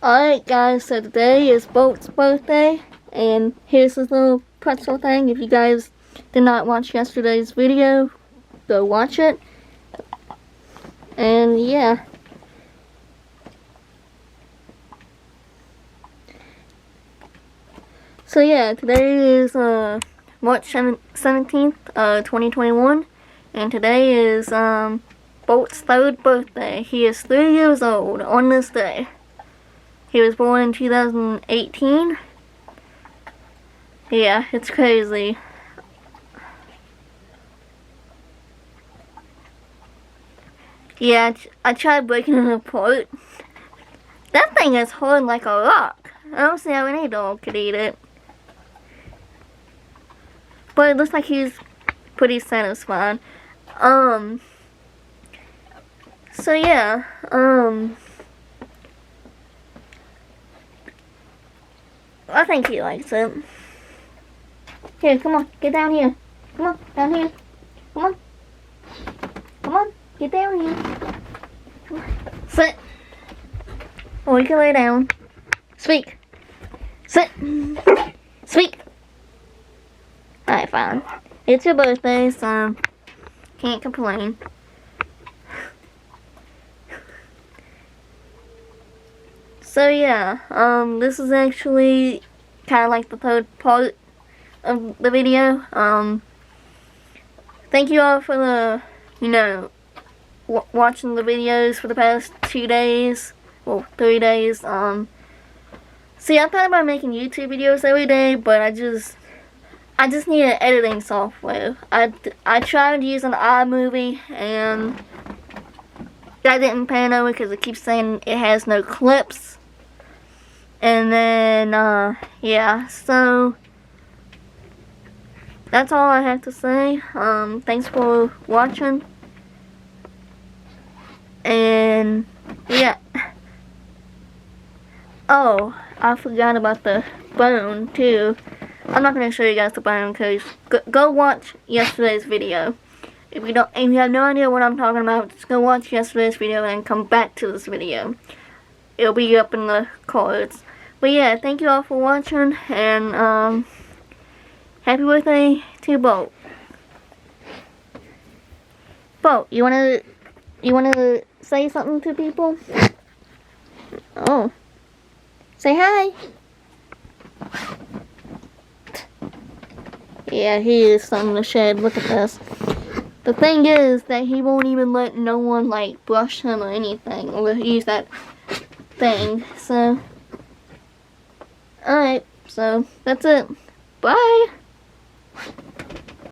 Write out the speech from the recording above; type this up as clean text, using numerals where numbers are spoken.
Alright guys, so today is Bolt's birthday, and here's his little pretzel thing. If you guys did not watch yesterday's video, go watch it. And yeah. So yeah, today is March 17th, 2021, and today is Bolt's 3rd birthday. He is 3 years old on this day. He was born in 2018. Yeah, it's crazy. Yeah, I tried breaking it apart. That thing is hard like a rock. I don't see how any dog could eat it. But it looks like he's pretty satisfied. So yeah, I think he likes it. Here, come on, get down here. Come on, down here. Come on. Come on, get down here. Come on. Sit. Or you can lay down. Speak. Sit. Speak. Alright, fine. It's your birthday, so can't complain. So yeah, this is actually kind of like the 3rd part of the video. Thank you all for the, watching the videos for the past 2 days, well, 3 days. See, I thought about making YouTube videos every day, but I just need an editing software. I tried using iMovie, and that didn't pan over because it keeps saying it has no clips. And then, yeah, so that's all I have to say. Thanks for watching. And, yeah. Oh, I forgot about the bone, too. I'm not going to show you guys the bone, because go watch yesterday's video. If you have no idea what I'm talking about, just go watch yesterday's video and come back to this video. It'll be up in the cards. But yeah, thank you all for watching, and happy birthday to Bolt. Bolt, you wanna say something to people? Oh, say hi. Yeah, he is something to shed. Look at this. The thing is that he won't even let no one like brush him or anything, or use that thing. So. Alright, so that's it. Bye!